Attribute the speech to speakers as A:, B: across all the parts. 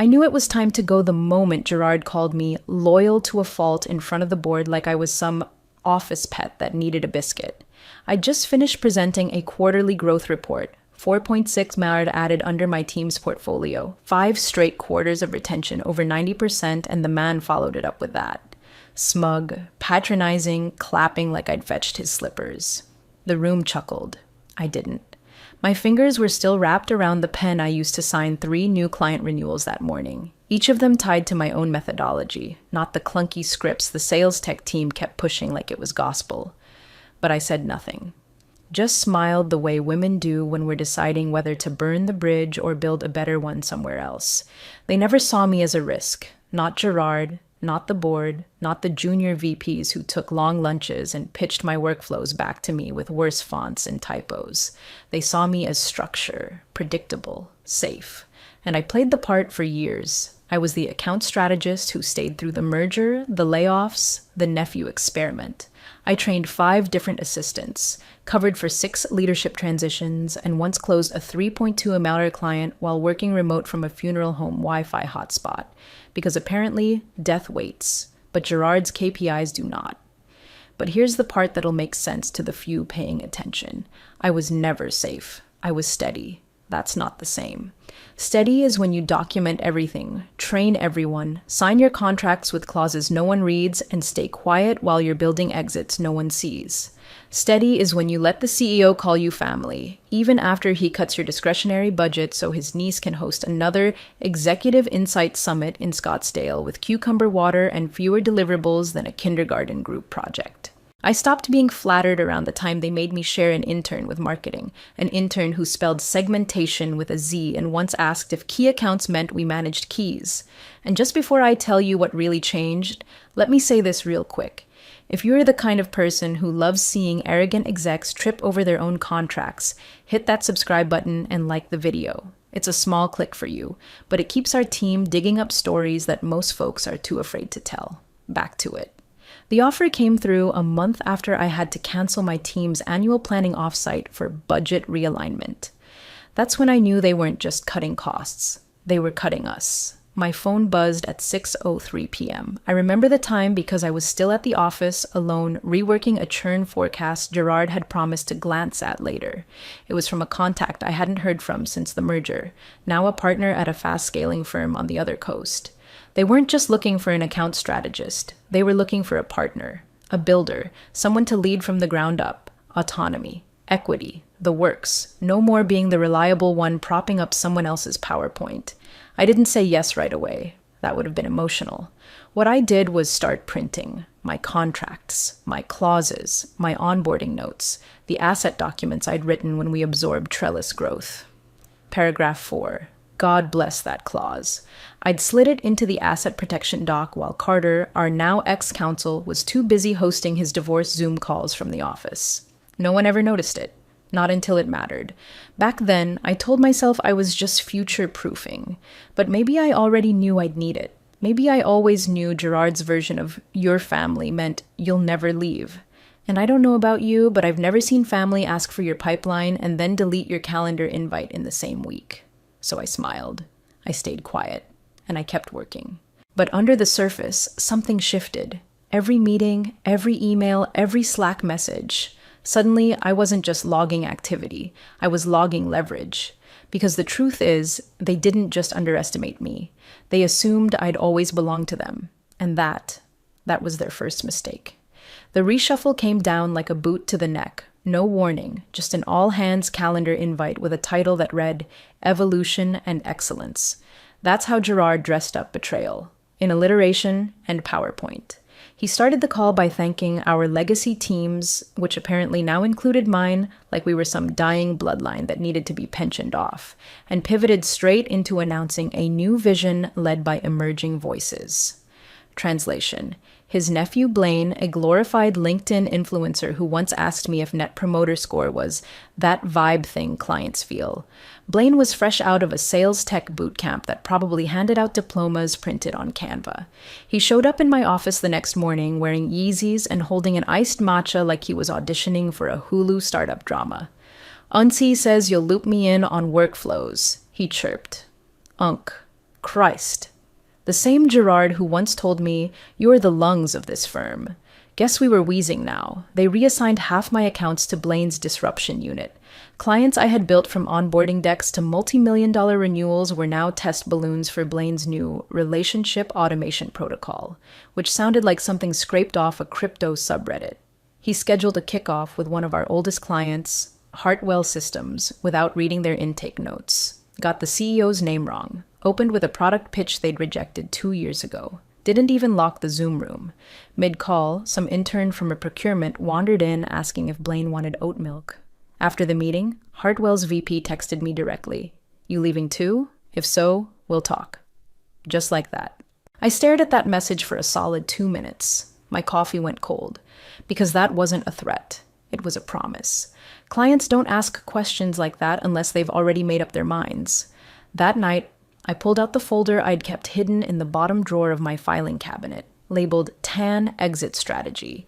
A: I knew it was time to go the moment Gerard called me loyal to a fault in front of the board like I was some office pet that needed a biscuit. I just finished presenting a quarterly growth report, 4.6 million added under my team's portfolio, 5 straight quarters of retention over 90%, and the man followed it up with that. Smug, patronizing, clapping like I'd fetched his slippers. The room chuckled. I didn't. My fingers were still wrapped around the pen I used to sign 3 new client renewals that morning, each of them tied to my own methodology, not the clunky scripts the sales tech team kept pushing like it was gospel. But I said nothing. Just smiled the way women do when we're deciding whether to burn the bridge or build a better one somewhere else. They never saw me as a risk. Not Gerard, not the board, not the junior VPs who took long lunches and pitched my workflows back to me with worse fonts and typos. They saw me as structure, predictable, safe. And I played the part for years. I was the account strategist who stayed through the merger, the layoffs, the nephew experiment. I trained 5 different assistants, covered for 6 leadership transitions, and once closed a $3.2 million client while working remote from a funeral home Wi-Fi hotspot. Because apparently, death waits, but Gerard's KPIs do not. But here's the part that'll make sense to the few paying attention. I was never safe. I was steady. That's not the same. Steady is when you document everything, train everyone, sign your contracts with clauses no one reads, and stay quiet while you're building exits no one sees. Steady is when you let the CEO call you family, even after he cuts your discretionary budget so his niece can host another Executive Insight Summit in Scottsdale with cucumber water and fewer deliverables than a kindergarten group project. I stopped being flattered around the time they made me share an intern with marketing, an intern who spelled segmentation with a Z and once asked if key accounts meant we managed keys. And just before I tell you what really changed, let me say this real quick. If you're the kind of person who loves seeing arrogant execs trip over their own contracts, hit that subscribe button and like the video. It's a small click for you, but it keeps our team digging up stories that most folks are too afraid to tell. Back to it. The offer came through a month after I had to cancel my team's annual planning offsite for budget realignment. That's when I knew they weren't just cutting costs. They were cutting us. My phone buzzed at 6:03 p.m. I remember the time because I was still at the office, alone, reworking a churn forecast Gerard had promised to glance at later. It was from a contact I hadn't heard from since the merger, now a partner at a fast-scaling firm on the other coast. They weren't just looking for an account strategist. They were looking for a partner, a builder, someone to lead from the ground up, autonomy, equity, the works, no more being the reliable one propping up someone else's PowerPoint. I didn't say yes right away. That would have been emotional. What I did was start printing my contracts, my clauses, my onboarding notes, the asset documents I'd written when we absorbed Trellis growth. Paragraph 4. God bless that clause. I'd slid it into the asset protection doc while Carter, our now ex-counsel, was too busy hosting his divorce Zoom calls from the office. No one ever noticed it. Not until it mattered. Back then, I told myself I was just future-proofing. But maybe I already knew I'd need it. Maybe I always knew Gerard's version of your family meant you'll never leave. And I don't know about you, but I've never seen family ask for your pipeline and then delete your calendar invite in the same week. So I smiled. I stayed quiet. And I kept working. But under the surface, something shifted. Every meeting, every email, every Slack message. Suddenly, I wasn't just logging activity. I was logging leverage. Because the truth is, they didn't just underestimate me. They assumed I'd always belonged to them. And that was their first mistake. The reshuffle came down like a boot to the neck. No warning, just an all-hands calendar invite with a title that read, Evolution and Excellence. That's how Gerard dressed up betrayal, in alliteration and PowerPoint. He started the call by thanking our legacy teams, which apparently now included mine, like we were some dying bloodline that needed to be pensioned off, and pivoted straight into announcing a new vision led by emerging voices. Translation. His nephew Blaine, a glorified LinkedIn influencer who once asked me if Net Promoter Score was that vibe thing clients feel. Blaine was fresh out of a sales tech bootcamp that probably handed out diplomas printed on Canva. He showed up in my office the next morning wearing Yeezys and holding an iced matcha like he was auditioning for a Hulu startup drama. Unsi says you'll loop me in on workflows, he chirped. Unk. Christ. The same Gerard who once told me, "You're the lungs of this firm." Guess we were wheezing now. They reassigned half my accounts to Blaine's disruption unit. Clients I had built from onboarding decks to multi-million-dollar renewals were now test balloons for Blaine's new relationship automation protocol, which sounded like something scraped off a crypto subreddit. He scheduled a kickoff with one of our oldest clients, Hartwell Systems, without reading their intake notes. Got the CEO's name wrong. Opened with a product pitch they'd rejected 2 years ago. Didn't even lock the Zoom room. Mid-call, some intern from a procurement wandered in asking if Blaine wanted oat milk. After the meeting, Hartwell's VP texted me directly. "You leaving too? If so, we'll talk." Just like that. I stared at that message for a solid 2 minutes. My coffee went cold. Because that wasn't a threat. It was a promise. Clients don't ask questions like that unless they've already made up their minds. That night, I pulled out the folder I'd kept hidden in the bottom drawer of my filing cabinet, labeled TAN Exit Strategy.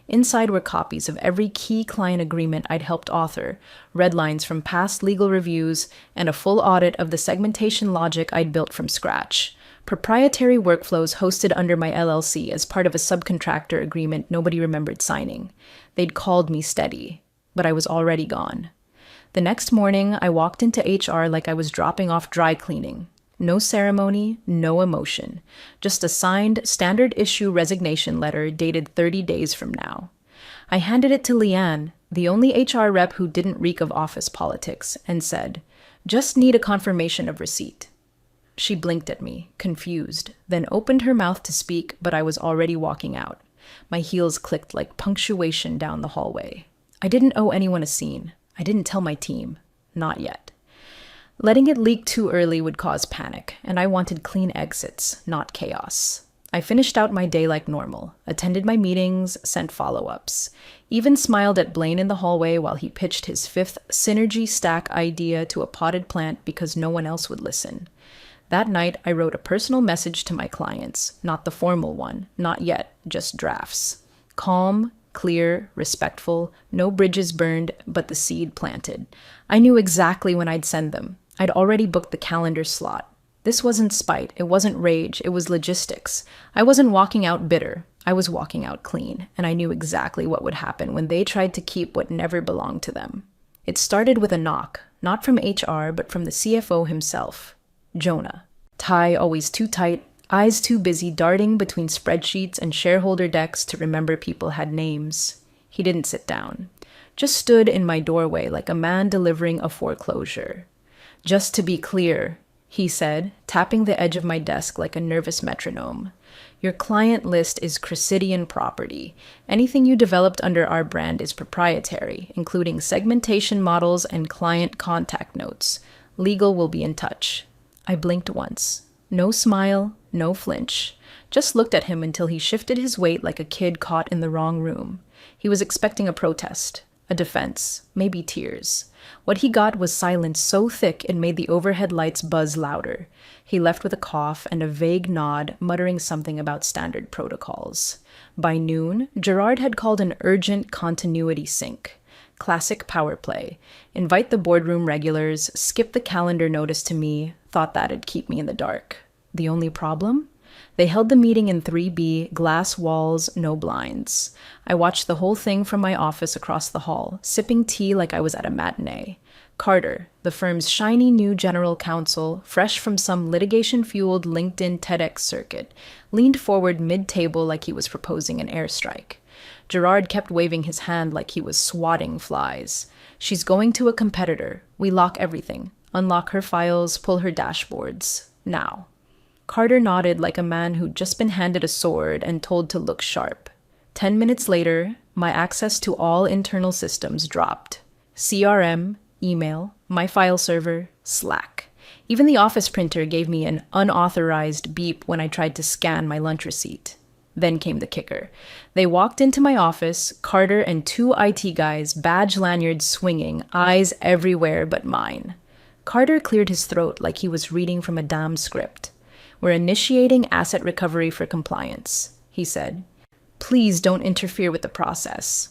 A: Inside were copies of every key client agreement I'd helped author, red lines from past legal reviews, and a full audit of the segmentation logic I'd built from scratch. Proprietary workflows hosted under my LLC as part of a subcontractor agreement nobody remembered signing. They'd called me steady, but I was already gone. The next morning, I walked into HR like I was dropping off dry cleaning. No ceremony, no emotion. Just a signed, standard issue resignation letter dated 30 days from now. I handed it to Leanne, the only HR rep who didn't reek of office politics, and said, "Just need a confirmation of receipt." She blinked at me, confused, then opened her mouth to speak, but I was already walking out. My heels clicked like punctuation down the hallway. I didn't owe anyone a scene. I didn't tell my team. Not yet. Letting it leak too early would cause panic, and I wanted clean exits, not chaos. I finished out my day like normal, attended my meetings, sent follow-ups, even smiled at Blaine in the hallway while he pitched his 5th synergy stack idea to a potted plant because no one else would listen. That night, I wrote a personal message to my clients, not the formal one, not yet, just drafts. Calm, clear, respectful, no bridges burned, but the seed planted. I knew exactly when I'd send them. I'd already booked the calendar slot. This wasn't spite, it wasn't rage, it was logistics. I wasn't walking out bitter, I was walking out clean, and I knew exactly what would happen when they tried to keep what never belonged to them. It started with a knock, not from HR, but from the CFO himself, Jonah. Tie always too tight, eyes too busy darting between spreadsheets and shareholder decks to remember people had names. He didn't sit down, just stood in my doorway like a man delivering a foreclosure. "Just to be clear," he said, tapping the edge of my desk like a nervous metronome. "Your client list is Cressidian property. Anything you developed under our brand is proprietary, including segmentation models and client contact notes. Legal will be in touch." I blinked once. No smile, no flinch. Just looked at him until he shifted his weight like a kid caught in the wrong room. He was expecting a protest, a defense, maybe tears. What he got was silence so thick it made the overhead lights buzz louder. He left with a cough and a vague nod, muttering something about standard protocols. By noon, Gerard had called an urgent continuity sync. Classic power play. Invite the boardroom regulars, skip the calendar notice to me, thought that'd keep me in the dark. The only problem? They held the meeting in 3B, glass walls, no blinds. I watched the whole thing from my office across the hall, sipping tea like I was at a matinee. Carter, the firm's shiny new general counsel, fresh from some litigation-fueled LinkedIn TEDx circuit, leaned forward mid-table like he was proposing an airstrike. Gerard kept waving his hand like he was swatting flies. "She's going to a competitor. We lock everything. Unlock her files, pull her dashboards. Now." Carter nodded like a man who'd just been handed a sword and told to look sharp. 10 minutes later, my access to all internal systems dropped. CRM, email, my file server, Slack. Even the office printer gave me an unauthorized beep when I tried to scan my lunch receipt. Then came the kicker. They walked into my office, Carter and 2 IT guys, badge lanyards swinging, eyes everywhere but mine. Carter cleared his throat like he was reading from a damn script. "We're initiating asset recovery for compliance," he said. "Please don't interfere with the process."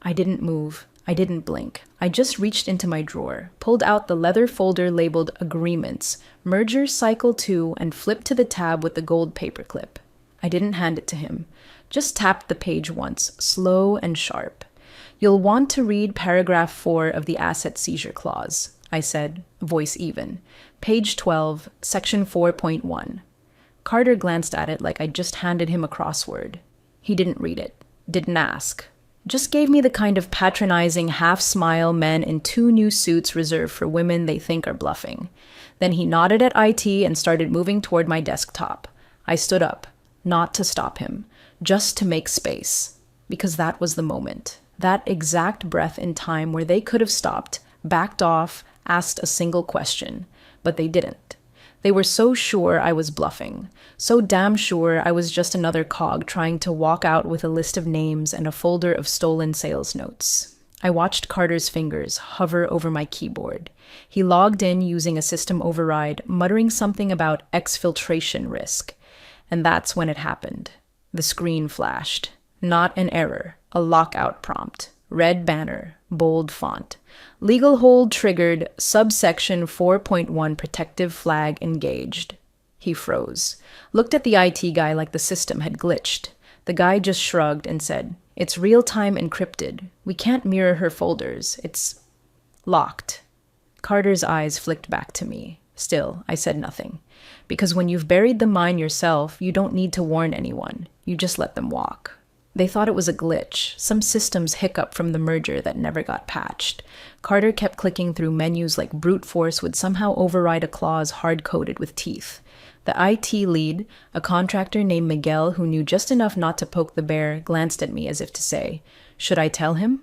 A: I didn't move. I didn't blink. I just reached into my drawer, pulled out the leather folder labeled Agreements, Merger Cycle 2, and flipped to the tab with the gold paperclip. I didn't hand it to him, just tapped the page once, slow and sharp. You'll want to read paragraph 4 of the Asset Seizure Clause, I said, voice even. Page 12, section 4.1. Carter glanced at it like I'd just handed him a crossword. He didn't read it, didn't ask. Just gave me the kind of patronizing half-smile men in 2 new suits reserved for women they think are bluffing. Then he nodded at IT and started moving toward my desktop. I stood up, not to stop him, just to make space. Because that was the moment. That exact breath in time where they could have stopped, backed off, asked a single question. But they didn't. They were so sure I was bluffing, so damn sure I was just another cog trying to walk out with a list of names and a folder of stolen sales notes. I watched Carter's fingers hover over my keyboard. He logged in using a system override, muttering something about exfiltration risk. And that's when it happened. The screen flashed. Not an error, a lockout prompt. Red banner, bold font. Legal hold triggered, subsection 4.1 protective flag engaged. He froze. Looked at the IT guy like the system had glitched. The guy just shrugged and said, "It's real-time encrypted. We can't mirror her folders. It's locked." Carter's eyes flicked back to me. Still, I said nothing. Because when you've buried the mine yourself, you don't need to warn anyone. You just let them walk. They thought it was a glitch, some systems hiccup from the merger that never got patched. Carter kept clicking through menus like brute force would somehow override a clause hard-coded with teeth. The IT lead, a contractor named Miguel who knew just enough not to poke the bear, glanced at me as if to say, "Should I tell him?"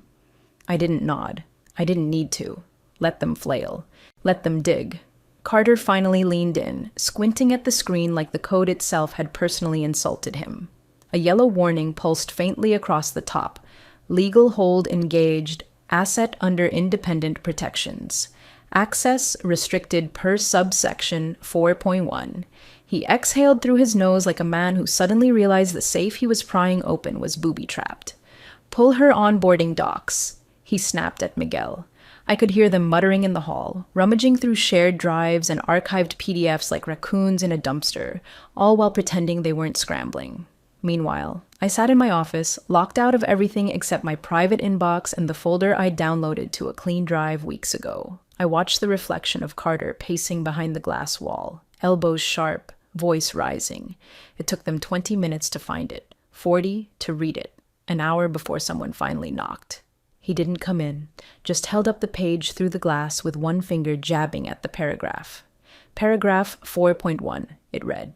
A: I didn't nod. I didn't need to. Let them flail. Let them dig. Carter finally leaned in, squinting at the screen like the code itself had personally insulted him. A yellow warning pulsed faintly across the top. Legal hold engaged. Asset under independent protections. Access restricted per subsection 4.1. He exhaled through his nose like a man who suddenly realized the safe he was prying open was booby-trapped. "Pull her onboarding docs," he snapped at Miguel. I could hear them muttering in the hall, rummaging through shared drives and archived PDFs like raccoons in a dumpster, all while pretending they weren't scrambling. Meanwhile, I sat in my office, locked out of everything except my private inbox and the folder I'd downloaded to a clean drive weeks ago. I watched the reflection of Carter pacing behind the glass wall, elbows sharp, voice rising. It took them 20 minutes to find it, 40 to read it, an hour before someone finally knocked. He didn't come in, just held up the page through the glass with one finger jabbing at the paragraph. Paragraph 4.1, it read.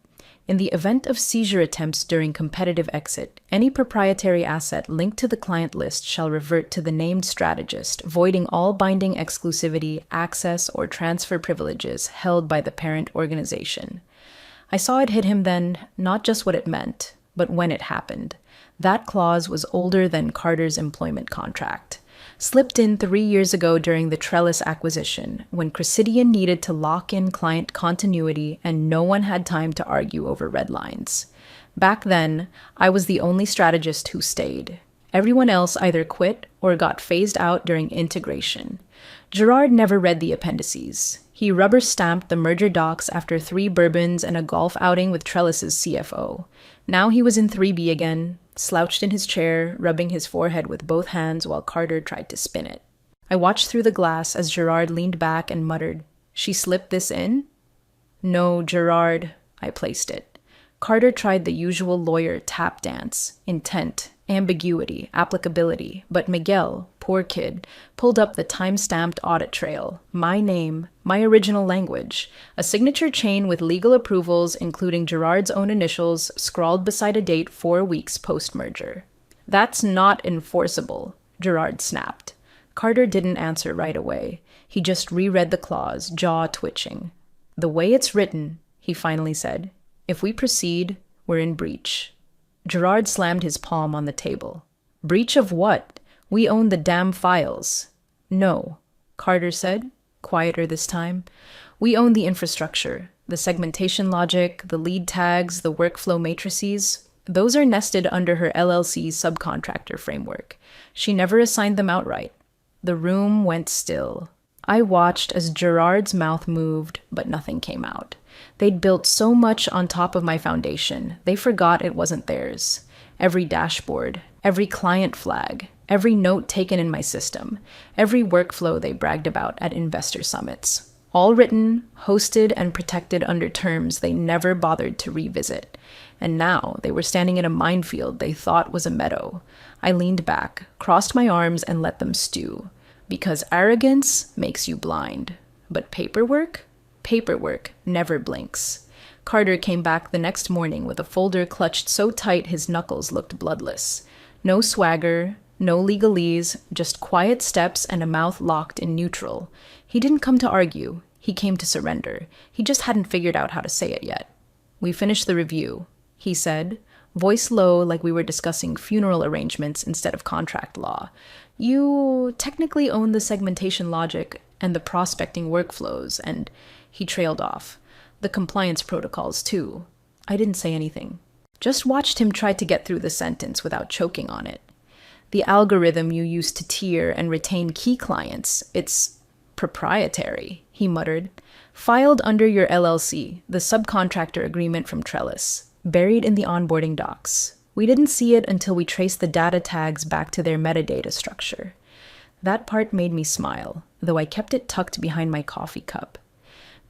A: In the event of seizure attempts during competitive exit, any proprietary asset linked to the client list shall revert to the named strategist, voiding all binding exclusivity, access, or transfer privileges held by the parent organization. I saw it hit him then, not just what it meant, but when it happened. That clause was older than Carter's employment contract. Slipped in 3 years ago during the Trellis acquisition, when Cressidian needed to lock in client continuity and no one had time to argue over red lines. Back then, I was the only strategist who stayed. Everyone else either quit or got phased out during integration. Gerard never read the appendices. He rubber-stamped the merger docs after 3 bourbons and a golf outing with Trellis's CFO. Now he was in 3B again, slouched in his chair, rubbing his forehead with both hands while Carter tried to spin it. I watched through the glass as Gerard leaned back and muttered, "She slipped this in?" "No, Gerard," I placed it. Carter tried the usual lawyer tap dance, intent, ambiguity, applicability, but Miguel, poor kid, pulled up the time-stamped audit trail, my name, my original language, a signature chain with legal approvals including Gerard's own initials scrawled beside a date 4 weeks post-merger. "That's not enforceable," Gerard snapped. Carter didn't answer right away. He just reread the clause, jaw twitching. "The way it's written," he finally said, "if we proceed, we're in breach." Gerard slammed his palm on the table. "Breach of what? We own the damn files." "No," Carter said, quieter this time. "We own the infrastructure, the segmentation logic, the lead tags, the workflow matrices. Those are nested under her LLC's subcontractor framework. She never assigned them outright." The room went still. I watched as Gerard's mouth moved, but nothing came out. They'd built so much on top of my foundation, they forgot it wasn't theirs. Every dashboard, every client flag, every note taken in my system, every workflow they bragged about at investor summits. All written, hosted, and protected under terms they never bothered to revisit. And now they were standing in a minefield they thought was a meadow. I leaned back, crossed my arms, and let them stew. Because arrogance makes you blind. But paperwork? Paperwork never blinks. Carter came back the next morning with a folder clutched so tight his knuckles looked bloodless. No swagger, no legalese, just quiet steps and a mouth locked in neutral. He didn't come to argue. He came to surrender. He just hadn't figured out how to say it yet. "We finished the review," he said, voice low like we were discussing funeral arrangements instead of contract law. "You technically own the segmentation logic and the prospecting workflows," and he trailed off. "The compliance protocols, too." I didn't say anything. Just watched him try to get through the sentence without choking on it. "The algorithm you use to tier and retain key clients, it's proprietary," he muttered. "Filed under your LLC, the subcontractor agreement from Trellis, buried in the onboarding docs. We didn't see it until we traced the data tags back to their metadata structure." That part made me smile, though I kept it tucked behind my coffee cup.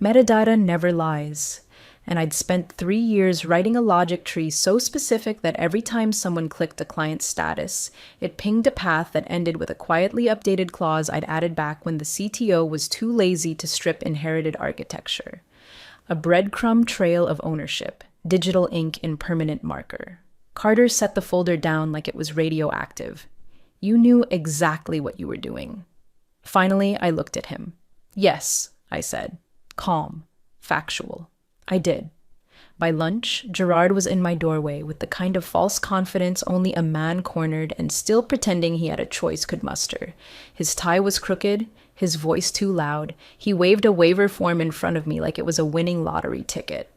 A: Metadata never lies, and I'd spent 3 years writing a logic tree so specific that every time someone clicked a client's status, it pinged a path that ended with a quietly updated clause I'd added back when the CTO was too lazy to strip inherited architecture. A breadcrumb trail of ownership, digital ink in permanent marker. Carter set the folder down like it was radioactive. "You knew exactly what you were doing." Finally, I looked at him. "Yes," I said. Calm. Factual. I did. By lunch, Gerard was in my doorway with the kind of false confidence only a man cornered and still pretending he had a choice could muster. His tie was crooked, his voice too loud. He waved a waiver form in front of me like it was a winning lottery ticket.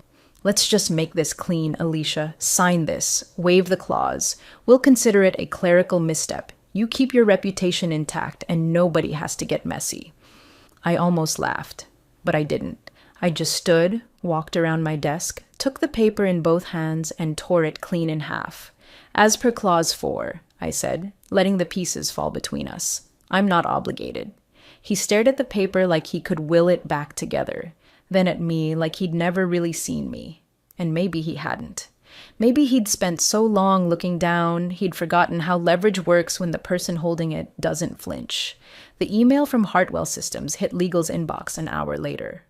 A: "Let's just make this clean, Alicia. Sign this. Waive the clause. We'll consider it a clerical misstep. You keep your reputation intact, and nobody has to get messy." I almost laughed, but I didn't. I just stood, walked around my desk, took the paper in both hands, and tore it clean in half. "As per Clause 4, I said, letting the pieces fall between us. "I'm not obligated." He stared at the paper like he could will it back together, then at me like he'd never really seen me. And maybe he hadn't. Maybe he'd spent so long looking down, he'd forgotten how leverage works when the person holding it doesn't flinch. The email from Hartwell Systems hit legal's inbox an hour later.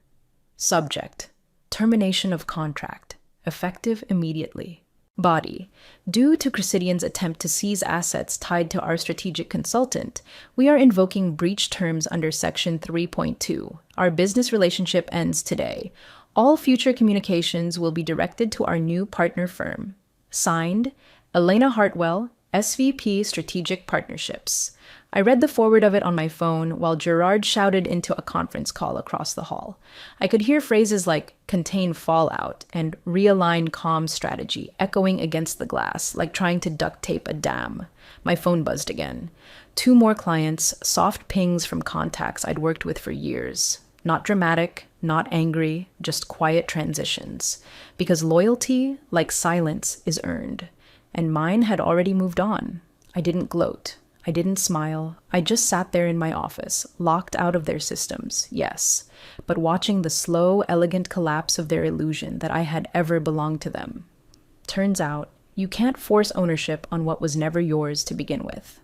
A: Subject: termination of contract, effective immediately. Body: due to Cressidian's attempt to seize assets tied to our strategic consultant, we are invoking breach terms under Section 3.2. Our business relationship ends today. All future communications will be directed to our new partner firm. Signed, Elena Hartwell, SVP Strategic Partnerships. I read the forward of it on my phone while Gerard shouted into a conference call across the hall. I could hear phrases like contain fallout and realign comm strategy echoing against the glass, like trying to duct tape a dam. My phone buzzed again. 2 more clients, soft pings from contacts I'd worked with for years. Not dramatic, not angry, just quiet transitions. Because loyalty, like silence, is earned. And mine had already moved on. I didn't gloat. I didn't smile. I just sat there in my office, locked out of their systems, yes, but watching the slow, elegant collapse of their illusion that I had ever belonged to them. Turns out, you can't force ownership on what was never yours to begin with.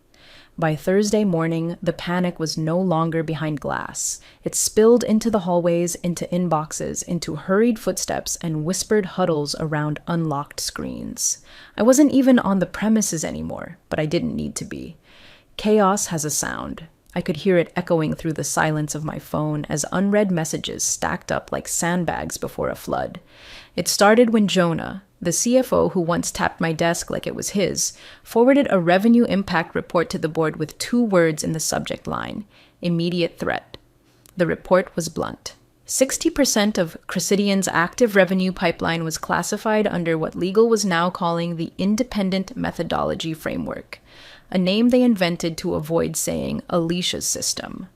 A: By Thursday morning, the panic was no longer behind glass. It spilled into the hallways, into inboxes, into hurried footsteps and whispered huddles around unlocked screens. I wasn't even on the premises anymore, but I didn't need to be. Chaos has a sound. I could hear it echoing through the silence of my phone as unread messages stacked up like sandbags before a flood. It started when Jonah, the CFO who once tapped my desk like it was his, forwarded a revenue impact report to the board with 2 words in the subject line: immediate threat. The report was blunt. 60% of Cressidian's active revenue pipeline was classified under what legal was now calling the independent methodology framework. a name they invented to avoid saying Alicia's system.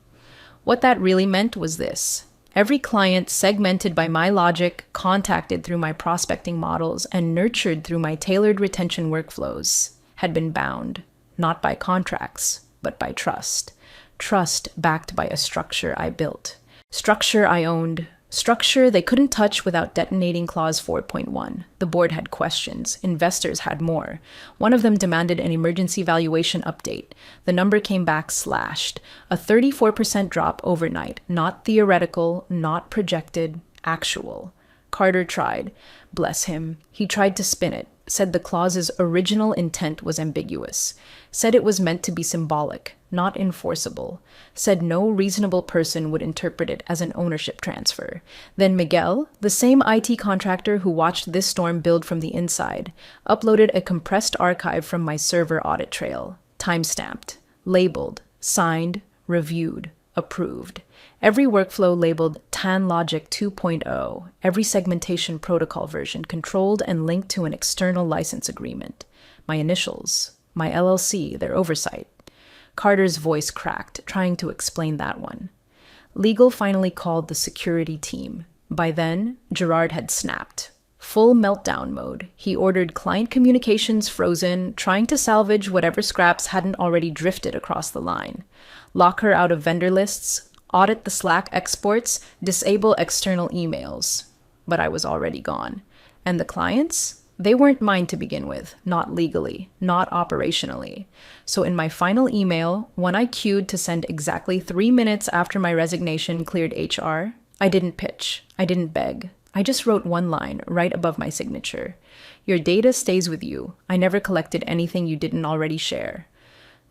A: What that really meant was this. Every client segmented by my logic, contacted through my prospecting models, and nurtured through my tailored retention workflows had been bound, not by contracts, but by trust. Trust backed by a structure I built. Structure I owned. Structure they couldn't touch without detonating Clause 4.1. The board had questions. Investors had more. One of them demanded an emergency valuation update. The number came back slashed. A 34% drop overnight. Not theoretical, not projected, actual. Carter tried. Bless him. He tried to spin it. Said the clause's original intent was ambiguous. Said it was meant to be symbolic, not enforceable. Said no reasonable person would interpret it as an ownership transfer. Then Miguel, the same IT contractor who watched this storm build from the inside, uploaded a compressed archive from my server audit trail, time-stamped, labeled, signed, reviewed, approved. Every workflow labeled TAN Logic 2.0, every segmentation protocol version controlled and linked to an external license agreement. My initials, my LLC, their oversight. Carter's voice cracked, trying to explain that one. Legal finally called the security team. By then, Gerard had snapped. Full meltdown mode. He ordered client communications frozen, trying to salvage whatever scraps hadn't already drifted across the line. Lock her out of vendor lists, audit the Slack exports, disable external emails. But I was already gone. And the clients? They weren't mine to begin with, not legally, not operationally. So in my final email, one I queued to send exactly 3 minutes after my resignation cleared HR, I didn't pitch, I didn't beg. I just wrote one line right above my signature. Your data stays with you. I never collected anything you didn't already share.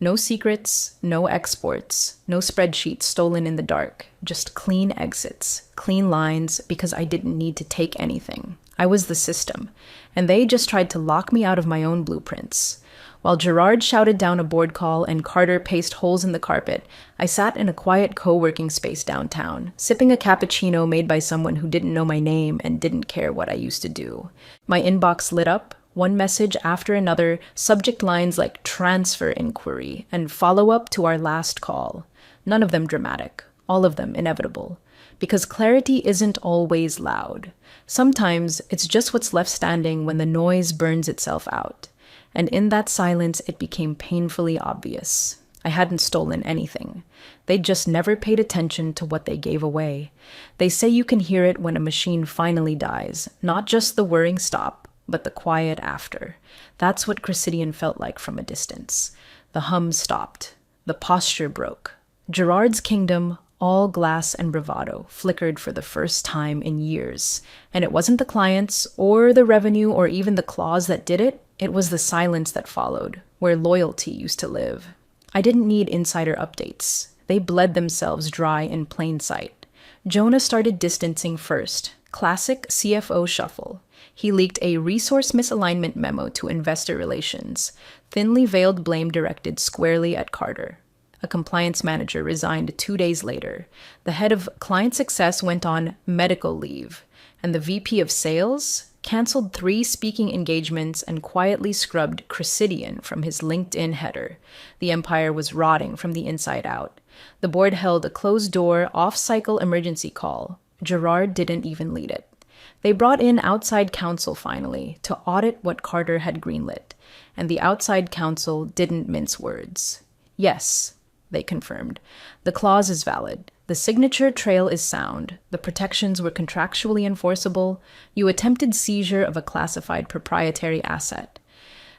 A: No secrets, no exports, no spreadsheets stolen in the dark, just clean exits, clean lines, because I didn't need to take anything. I was the system, and they just tried to lock me out of my own blueprints. While Gerard shouted down a board call and Carter paced holes in the carpet, I sat in a quiet co-working space downtown, sipping a cappuccino made by someone who didn't know my name and didn't care what I used to do. My inbox lit up, one message after another, subject lines like transfer inquiry and follow-up to our last call. None of them dramatic, all of them inevitable. Because clarity isn't always loud. Sometimes it's just what's left standing when the noise burns itself out. And in that silence, it became painfully obvious. I hadn't stolen anything. They'd just never paid attention to what they gave away. They say you can hear it when a machine finally dies, not just the whirring stop, but the quiet after. That's what Cressidian felt like from a distance. The hum stopped. The posture broke. Gerard's kingdom, all glass and bravado, flickered for the first time in years. And it wasn't the clients, or the revenue, or even the clause that did it. It was the silence that followed, where loyalty used to live. I didn't need insider updates. They bled themselves dry in plain sight. Jonah started distancing first. Classic CFO shuffle. He leaked a resource misalignment memo to investor relations. Thinly veiled blame directed squarely at Carter. A compliance manager resigned 2 days later. The head of client success went on medical leave. And the VP of sales canceled 3 speaking engagements and quietly scrubbed Cressidian from his LinkedIn header. The empire was rotting from the inside out. The board held a closed-door, off-cycle emergency call. Gerard didn't even lead it. They brought in outside counsel finally to audit what Carter had greenlit, and the outside counsel didn't mince words. Yes, they confirmed. The clause is valid. The signature trail is sound. The protections were contractually enforceable. You attempted seizure of a classified proprietary asset.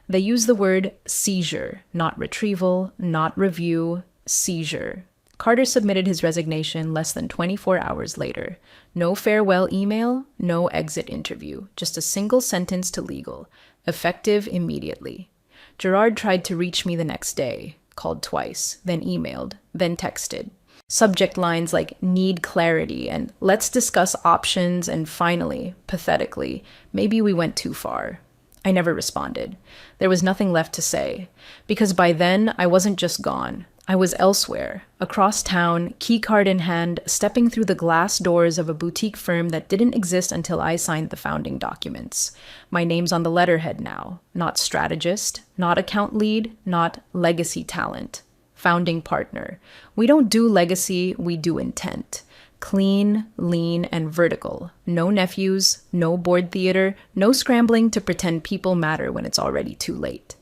A: They use the word seizure, not retrieval, not review, seizure. Carter submitted his resignation less than 24 hours later. No farewell email, no exit interview, just a single sentence to legal, effective immediately. Gerard tried to reach me the next day, called twice, then emailed, then texted. Subject lines like need clarity and let's discuss options and finally, pathetically, maybe we went too far. I never responded. There was nothing left to say, because by then I wasn't just gone. I was elsewhere, across town, keycard in hand, stepping through the glass doors of a boutique firm that didn't exist until I signed the founding documents. My name's on the letterhead now. Not strategist, not account lead, not legacy talent. Founding partner. We don't do legacy, we do intent. Clean, lean, and vertical. No nephews, no board theater, no scrambling to pretend people matter when it's already too late.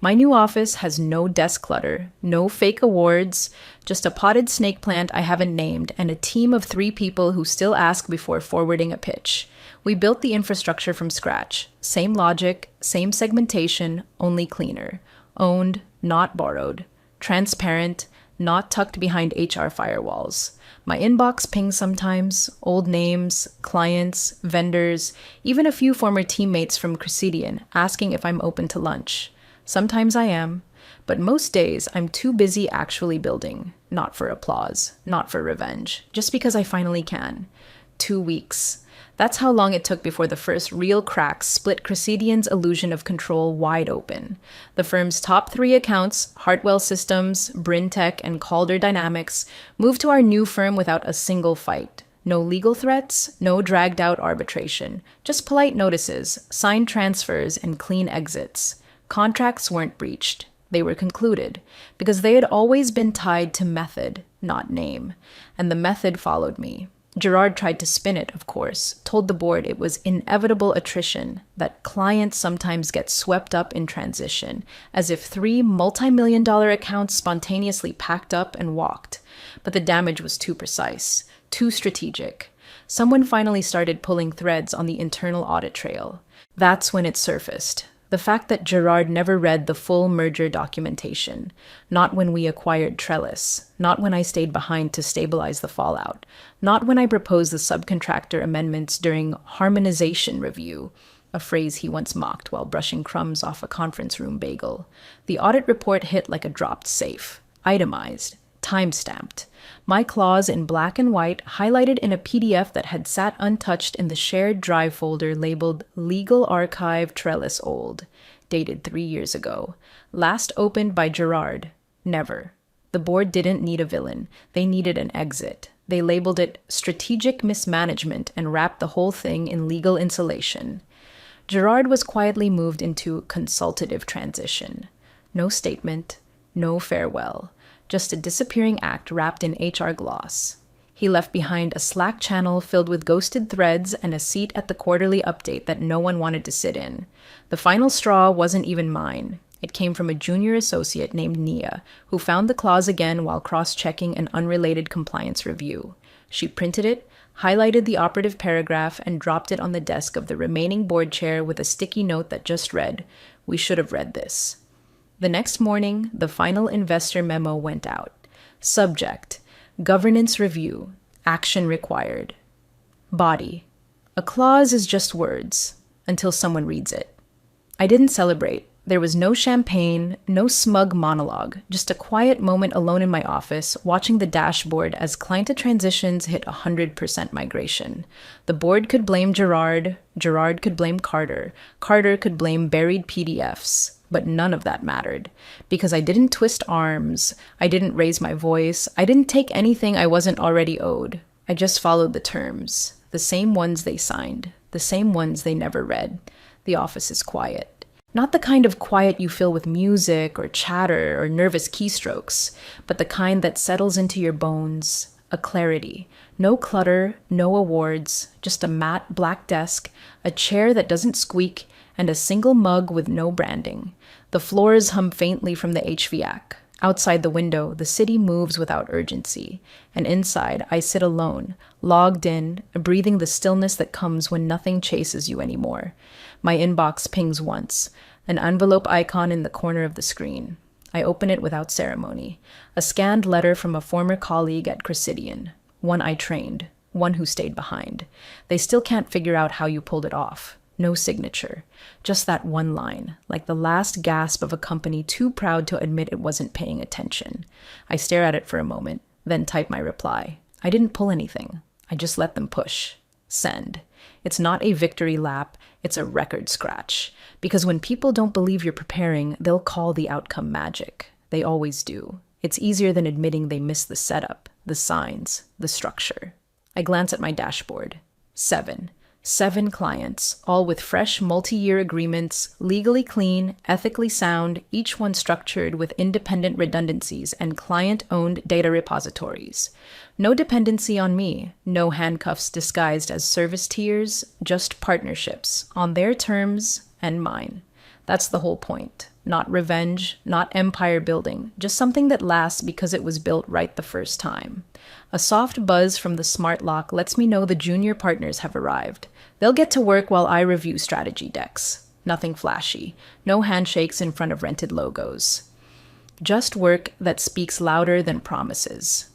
A: My new office has no desk clutter, no fake awards, just a potted snake plant I haven't named, and a team of 3 people who still ask before forwarding a pitch. We built the infrastructure from scratch. Same logic, same segmentation, only cleaner. Owned, not borrowed. Transparent, not tucked behind HR firewalls. My inbox pings sometimes, old names, clients, vendors, even a few former teammates from Cresidian asking if I'm open to lunch. Sometimes I am, but most days I'm too busy actually building, not for applause, not for revenge, just because I finally can. 2 weeks. That's how long it took before the first real cracks split Cresidian's illusion of control wide open. The firm's top 3 accounts, Hartwell Systems, Brintech, and Calder Dynamics, moved to our new firm without a single fight. No legal threats, no dragged-out arbitration, just polite notices, signed transfers, and clean exits. Contracts weren't breached. They were concluded, because they had always been tied to method, not name. And the method followed me. Gerard tried to spin it, of course, told the board it was inevitable attrition, that clients sometimes get swept up in transition, as if 3 multi-million-dollar accounts spontaneously packed up and walked. But the damage was too precise, too strategic. Someone finally started pulling threads on the internal audit trail. That's when it surfaced. The fact that Gerard never read the full merger documentation, not when we acquired Trellis, not when I stayed behind to stabilize the fallout, not when I proposed the subcontractor amendments during harmonization review, a phrase he once mocked while brushing crumbs off a conference room bagel. The audit report hit like a dropped safe, itemized, time-stamped. My clause in black and white, highlighted in a PDF that had sat untouched in the shared drive folder labeled Legal Archive Trellis Old, dated 3 years ago. Last opened by Gerard. Never. The board didn't need a villain. They needed an exit. They labeled it strategic mismanagement and wrapped the whole thing in legal insulation. Gerard was quietly moved into consultative transition. No statement, no farewell. Just a disappearing act wrapped in HR gloss. He left behind a Slack channel filled with ghosted threads and a seat at the quarterly update that no one wanted to sit in. The final straw wasn't even mine. It came from a junior associate named Nia, who found the clause again while cross-checking an unrelated compliance review. She printed it, highlighted the operative paragraph, and dropped it on the desk of the remaining board chair with a sticky note that just read, "We should have read this." The next morning, the final investor memo went out. Subject: Governance Review. Action required. Body: a clause is just words, until someone reads it. I didn't celebrate. There was no champagne, no smug monologue, just a quiet moment alone in my office, watching the dashboard as client transitions hit 100% migration. The board could blame Gerard, Gerard could blame Carter, Carter could blame buried PDFs. But none of that mattered, because I didn't twist arms, I didn't raise my voice, I didn't take anything I wasn't already owed. I just followed the terms, the same ones they signed, the same ones they never read. The office is quiet. Not the kind of quiet you fill with music or chatter or nervous keystrokes, but the kind that settles into your bones, a clarity. No clutter, no awards, just a matte black desk, a chair that doesn't squeak, and a single mug with no branding. The floors hum faintly from the HVAC. Outside the window, the city moves without urgency. And inside, I sit alone, logged in, breathing the stillness that comes when nothing chases you anymore. My inbox pings once, an envelope icon in the corner of the screen. I open it without ceremony. A scanned letter from a former colleague at Cresidian. One I trained. One who stayed behind. They still can't figure out how you pulled it off. No signature. Just that one line, like the last gasp of a company too proud to admit it wasn't paying attention. I stare at it for a moment, then type my reply. I didn't pull anything. I just let them push. Send. It's not a victory lap, it's a record scratch. Because when people don't believe you're preparing, they'll call the outcome magic. They always do. It's easier than admitting they missed the setup, the signs, the structure. I glance at my dashboard. 7. 7 clients, all with fresh multi-year agreements, legally clean, ethically sound, each one structured with independent redundancies and client-owned data repositories. No dependency on me, no handcuffs disguised as service tiers, just partnerships, on their terms and mine. That's the whole point. Not revenge, not empire building, just something that lasts because it was built right the first time. A soft buzz from the smart lock lets me know the junior partners have arrived. They'll get to work while I review strategy decks. Nothing flashy. No handshakes in front of rented logos. Just work that speaks louder than promises.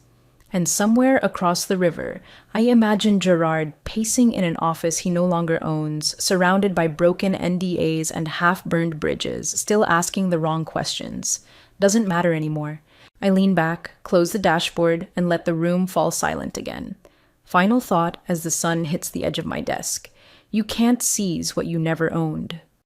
A: And somewhere across the river, I imagine Gerard pacing in an office he no longer owns, surrounded by broken NDAs and half-burned bridges, still asking the wrong questions. Doesn't matter anymore. I lean back, close the dashboard, and let the room fall silent again. Final thought as the sun hits the edge of my desk. You can't seize what you never owned.